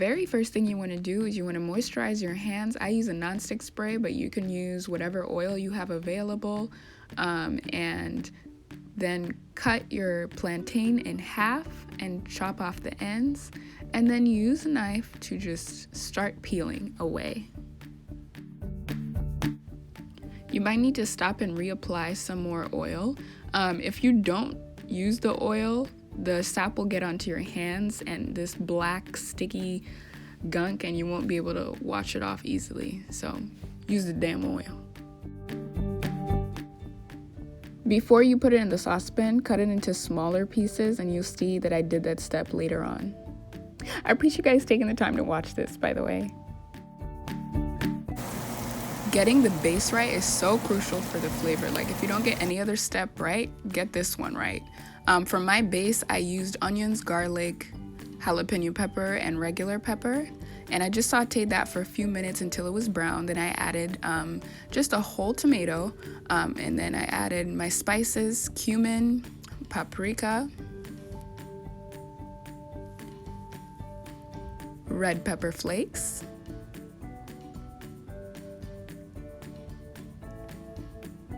very first thing you want to do is you want to moisturize your hands. I use a nonstick spray, but you can use whatever oil you have available. And then cut your plantain in half and chop off the ends. And then use a knife to just start peeling away. You might need to stop and reapply some more oil. If you don't use the oil, the sap will get onto your hands and this black sticky gunk, and you won't be able to wash it off easily. So use the damn oil. Before you put it in the saucepan, cut it into smaller pieces, and you'll see that I did that step later on. I appreciate you guys taking the time to watch this, by the way. Getting the base right is so crucial for the flavor. Like, if you don't get any other step right, get this one right. For my base, I used onions, garlic, jalapeno pepper, and regular pepper. And I just sauteed that for a few minutes until it was brown. Then I added just a whole tomato. And then I added my spices, cumin, paprika, red pepper flakes,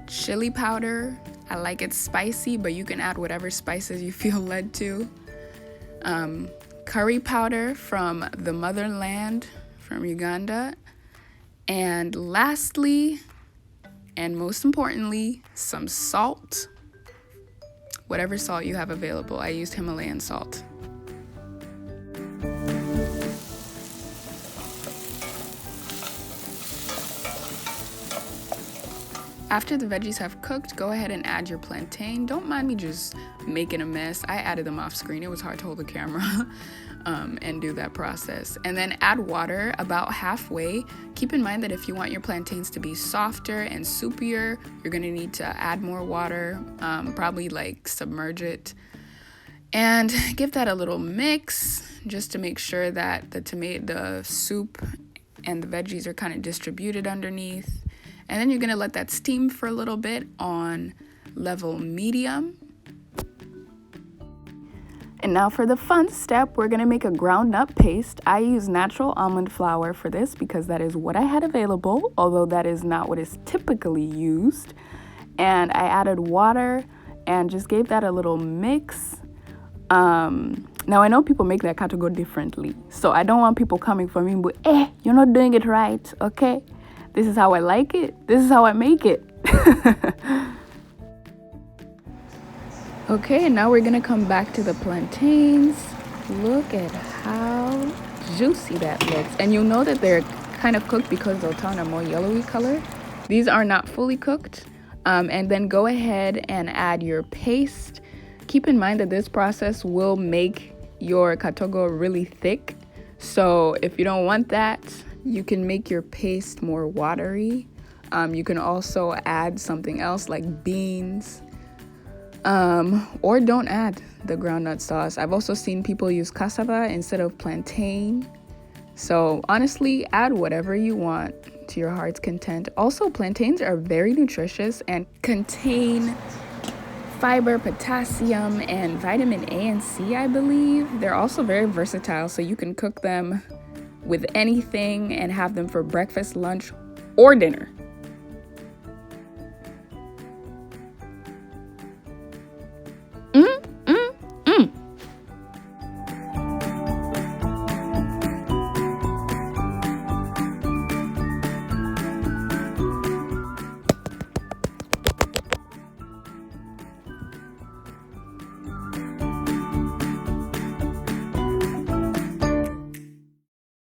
chili powder. I like it spicy, but you can add whatever spices you feel led to. Curry powder from the motherland, from Uganda. And lastly, and most importantly, some salt. Whatever salt you have available. I used Himalayan salt. After the veggies have cooked, go ahead and add your plantain. Don't mind me just making a mess. I added them off screen. It was hard to hold the camera and do that process. And then add water about halfway. Keep in mind that if you want your plantains to be softer and soupier, you're gonna need to add more water, probably like submerge it. And give that a little mix just to make sure that the soup and the veggies are kind of distributed underneath. And then you're gonna let that steam for a little bit on level medium. And now for the fun step, we're gonna make a ground nut paste. I use natural almond flour for this because that is what I had available, although that is not what is typically used. And I added water and just gave that a little mix. Now I know people make that Katogo differently, so I don't want people coming for me, but you're not doing it right, okay? This is how I like it. This is how I make it. Okay, and now we're gonna come back to the plantains. Look at how juicy that looks. And you'll know that they're kind of cooked because they'll turn a more yellowy color. These are not fully cooked. And then go ahead and add your paste. Keep in mind that this process will make your Katogo really thick. So if you don't want that, you can make your paste more watery. You can also add something else like beans, or don't add the groundnut sauce. I've also seen people use cassava instead of plantain. So honestly, add whatever you want to your heart's content. Also, plantains are very nutritious and contain fiber, potassium, and vitamin A and C, I believe. They're also very versatile, so you can cook them with anything and have them for breakfast, lunch, or dinner.